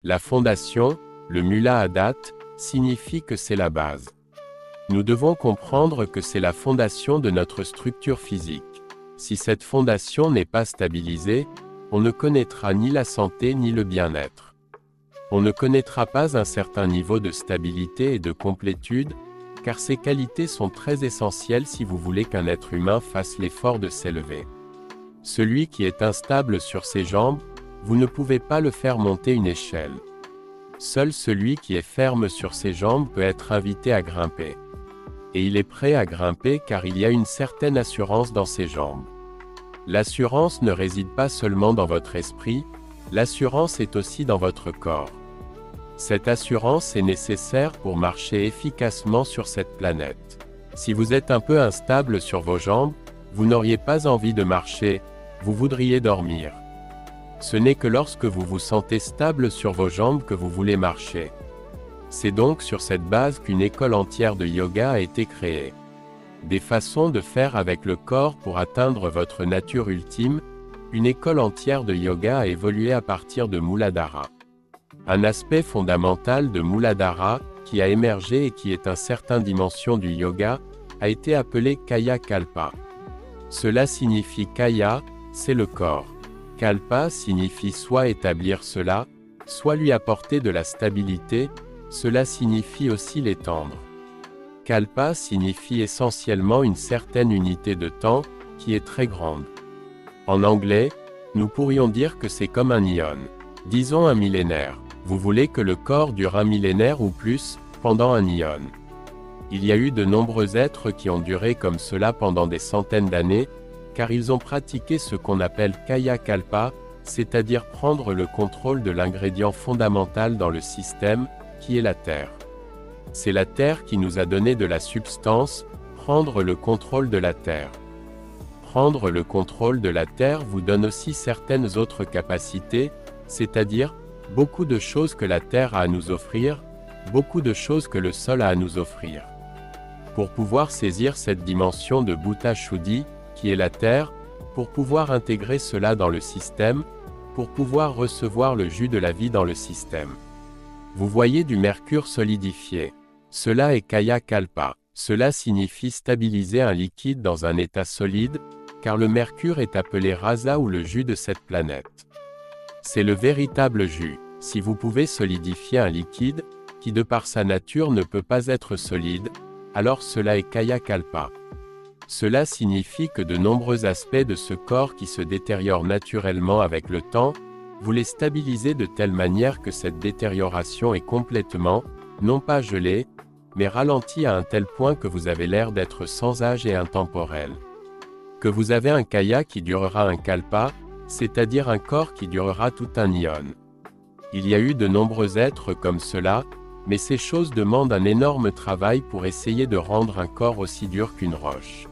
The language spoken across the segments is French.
La fondation, le Mula Adat, signifie que c'est la base. Nous devons comprendre que c'est la fondation de notre structure physique. Si cette fondation n'est pas stabilisée, on ne connaîtra ni la santé ni le bien-être. On ne connaîtra pas un certain niveau de stabilité et de complétude, car ces qualités sont très essentielles si vous voulez qu'un être humain fasse l'effort de s'élever. Celui qui est instable sur ses jambes, vous ne pouvez pas le faire monter une échelle. Seul celui qui est ferme sur ses jambes peut être invité à grimper. Et il est prêt à grimper car il y a une certaine assurance dans ses jambes. L'assurance ne réside pas seulement dans votre esprit, l'assurance est aussi dans votre corps. Cette assurance est nécessaire pour marcher efficacement sur cette planète. Si vous êtes un peu instable sur vos jambes, vous n'auriez pas envie de marcher, vous voudriez dormir. Ce n'est que lorsque vous vous sentez stable sur vos jambes que vous voulez marcher. C'est donc sur cette base qu'une école entière de yoga a été créée. Des façons de faire avec le corps pour atteindre votre nature ultime, une école entière de yoga a évolué à partir de Muladhara. Un aspect fondamental de Muladhara, qui a émergé et qui est une certaine dimension du yoga, a été appelé Kaya Kalpa. Cela signifie Kaya, c'est le corps. Kalpa signifie soit établir cela, soit lui apporter de la stabilité, cela signifie aussi l'étendre. Kalpa signifie essentiellement une certaine unité de temps, qui est très grande. En anglais, nous pourrions dire que c'est comme un ion. Disons un millénaire. Vous voulez que le corps dure un millénaire ou plus, pendant un ion. Il y a eu de nombreux êtres qui ont duré comme cela pendant des centaines d'années, car ils ont pratiqué ce qu'on appelle Kaya Kalpa, c'est-à-dire prendre le contrôle de l'ingrédient fondamental dans le système, qui est la terre. C'est la terre qui nous a donné de la substance, prendre le contrôle de la terre. Prendre le contrôle de la terre vous donne aussi certaines autres capacités, c'est-à-dire, beaucoup de choses que la terre a à nous offrir, beaucoup de choses que le sol a à nous offrir. Pour pouvoir saisir cette dimension de Bhuta Shuddhi, qui est la terre, pour pouvoir intégrer cela dans le système, pour pouvoir recevoir le jus de la vie dans le système. Vous voyez du mercure solidifié. Cela est Kaya Kalpa. Cela signifie stabiliser un liquide dans un état solide, car le mercure est appelé rasa ou le jus de cette planète. C'est le véritable jus. Si vous pouvez solidifier un liquide, qui de par sa nature ne peut pas être solide, alors cela est Kaya Kalpa. Cela signifie que de nombreux aspects de ce corps qui se détériorent naturellement avec le temps, vous les stabilisez de telle manière que cette détérioration est complètement, non pas gelée, mais ralentie à un tel point que vous avez l'air d'être sans âge et intemporel. Que vous avez un Kaya qui durera un Kalpa, c'est-à-dire un corps qui durera tout un ion. Il y a eu de nombreux êtres comme cela, mais ces choses demandent un énorme travail pour essayer de rendre un corps aussi dur qu'une roche.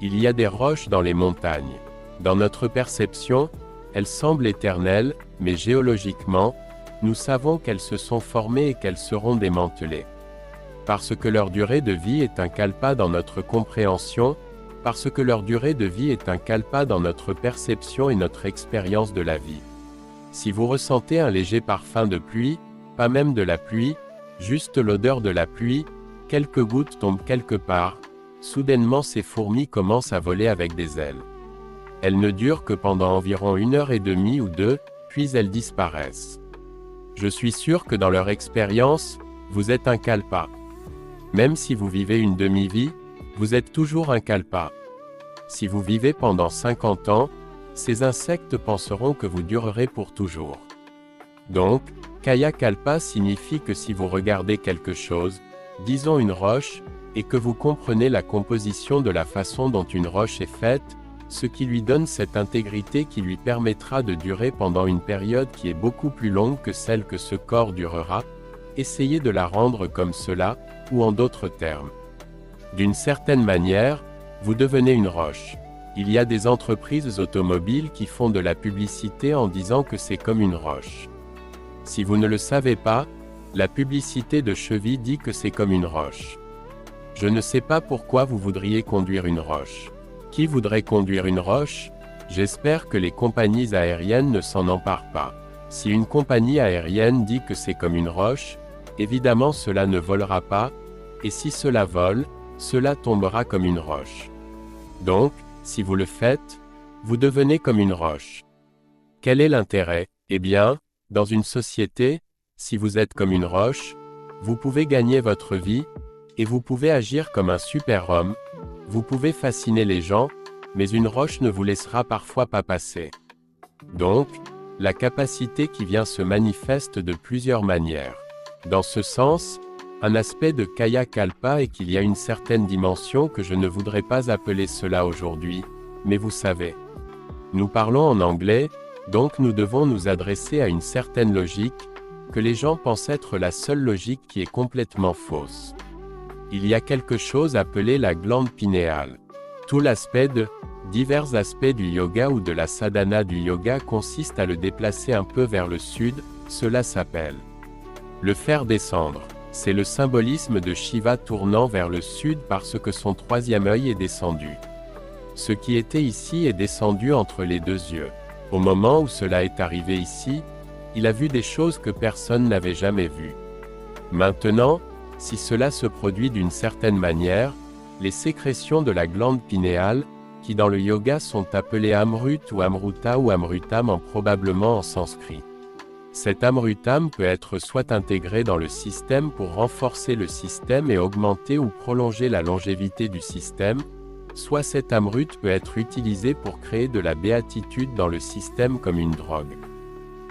Il y a des roches dans les montagnes. Dans notre perception, elles semblent éternelles, mais géologiquement, nous savons qu'elles se sont formées et qu'elles seront démantelées. Parce que leur durée de vie est un kalpa dans notre compréhension, parce que leur durée de vie est un kalpa dans notre perception et notre expérience de la vie. Si vous ressentez un léger parfum de pluie, pas même de la pluie, juste l'odeur de la pluie, quelques gouttes tombent quelque part, soudainement ces fourmis commencent à voler avec des ailes. Elles ne durent que pendant environ 1h30 ou 2, puis elles disparaissent. Je suis sûr que dans leur expérience, vous êtes un kalpa. Même si vous vivez une demi-vie, vous êtes toujours un kalpa. Si vous vivez pendant 50 ans, ces insectes penseront que vous durerez pour toujours. Donc, Kaya Kalpa signifie que si vous regardez quelque chose, disons une roche, et que vous comprenez la composition de la façon dont une roche est faite, ce qui lui donne cette intégrité qui lui permettra de durer pendant une période qui est beaucoup plus longue que celle que ce corps durera, essayez de la rendre comme cela, ou en d'autres termes. D'une certaine manière, vous devenez une roche. Il y a des entreprises automobiles qui font de la publicité en disant que c'est comme une roche. Si vous ne le savez pas, la publicité de Chevy dit que c'est comme une roche. Je ne sais pas pourquoi vous voudriez conduire une roche. Qui voudrait conduire une roche? J'espère que les compagnies aériennes ne s'en emparent pas. Si une compagnie aérienne dit que c'est comme une roche, évidemment cela ne volera pas, et si cela vole, cela tombera comme une roche. Donc, si vous le faites, vous devenez comme une roche. Quel est l'intérêt? Eh bien, dans une société, si vous êtes comme une roche, vous pouvez gagner votre vie, et vous pouvez agir comme un super-homme, vous pouvez fasciner les gens, mais une roche ne vous laissera parfois pas passer. Donc, la capacité qui vient se manifeste de plusieurs manières. Dans ce sens, un aspect de Kaya Kalpa est qu'il y a une certaine dimension que je ne voudrais pas appeler cela aujourd'hui, mais vous savez. Nous parlons en anglais, donc nous devons nous adresser à une certaine logique, que les gens pensent être la seule logique qui est complètement fausse. Il y a quelque chose appelé la glande pinéale. Tout l'aspect de divers aspects du yoga ou de la sadhana du yoga consiste à le déplacer un peu vers le sud, cela s'appelle le faire descendre. C'est le symbolisme de Shiva tournant vers le sud parce que son troisième œil est descendu. Ce qui était ici est descendu entre les deux yeux. Au moment où cela est arrivé ici, il a vu des choses que personne n'avait jamais vues. Maintenant, si cela se produit d'une certaine manière, les sécrétions de la glande pinéale, qui dans le yoga sont appelées Amrut ou Amruta ou Amrutam probablement en sanskrit. Cet Amrutam peut être soit intégré dans le système pour renforcer le système et augmenter ou prolonger la longévité du système, soit cet Amrut peut être utilisé pour créer de la béatitude dans le système comme une drogue.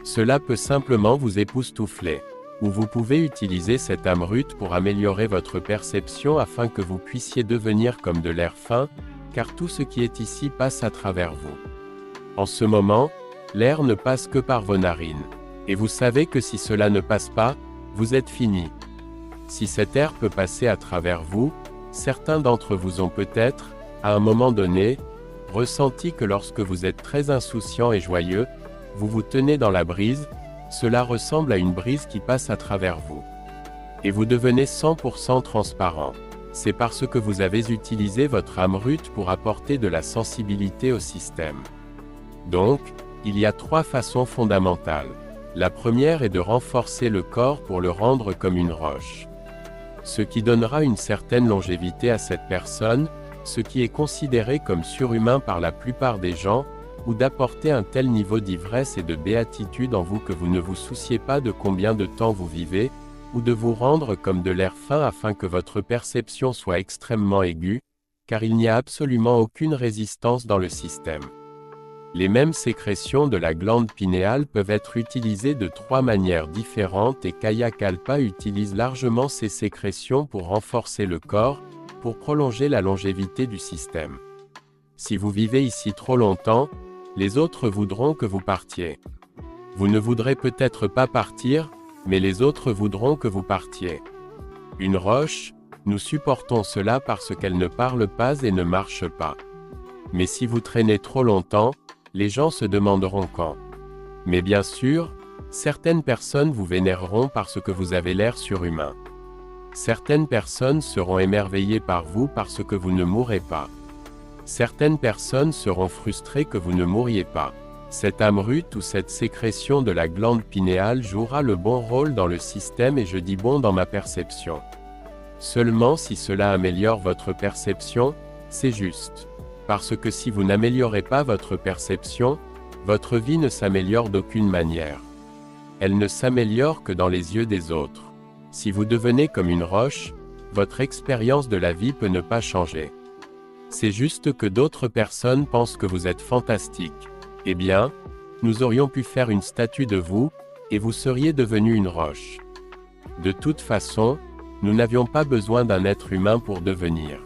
Cela peut simplement vous époustoufler. Ou vous pouvez utiliser cet Amrut pour améliorer votre perception afin que vous puissiez devenir comme de l'air fin, car tout ce qui est ici passe à travers vous. En ce moment, l'air ne passe que par vos narines. Et vous savez que si cela ne passe pas, vous êtes fini. Si cet air peut passer à travers vous, certains d'entre vous ont peut-être, à un moment donné, ressenti que lorsque vous êtes très insouciant et joyeux, vous vous tenez dans la brise, cela ressemble à une brise qui passe à travers vous. Et vous devenez 100% transparent. C'est parce que vous avez utilisé votre Amrut pour apporter de la sensibilité au système. Donc, il y a 3 façons fondamentales. La première est de renforcer le corps pour le rendre comme une roche. Ce qui donnera une certaine longévité à cette personne, ce qui est considéré comme surhumain par la plupart des gens, ou d'apporter un tel niveau d'ivresse et de béatitude en vous que vous ne vous souciez pas de combien de temps vous vivez, ou de vous rendre comme de l'air fin afin que votre perception soit extrêmement aiguë, car il n'y a absolument aucune résistance dans le système. Les mêmes sécrétions de la glande pinéale peuvent être utilisées de 3 manières différentes et Kaya Kalpa utilise largement ces sécrétions pour renforcer le corps, pour prolonger la longévité du système. Si vous vivez ici trop longtemps, les autres voudront que vous partiez. Vous ne voudrez peut-être pas partir, mais les autres voudront que vous partiez. Une roche, nous supportons cela parce qu'elle ne parle pas et ne marche pas. Mais si vous traînez trop longtemps, les gens se demanderont quand. Mais bien sûr, certaines personnes vous vénéreront parce que vous avez l'air surhumain. Certaines personnes seront émerveillées par vous parce que vous ne mourrez pas. Certaines personnes seront frustrées que vous ne mouriez pas. Cet Amrut ou cette sécrétion de la glande pinéale jouera le bon rôle dans le système et je dis bon dans ma perception. Seulement si cela améliore votre perception, c'est juste. Parce que si vous n'améliorez pas votre perception, votre vie ne s'améliore d'aucune manière. Elle ne s'améliore que dans les yeux des autres. Si vous devenez comme une roche, votre expérience de la vie peut ne pas changer. C'est juste que d'autres personnes pensent que vous êtes fantastique. Eh bien, nous aurions pu faire une statue de vous, et vous seriez devenu une roche. De toute façon, nous n'avions pas besoin d'un être humain pour devenir.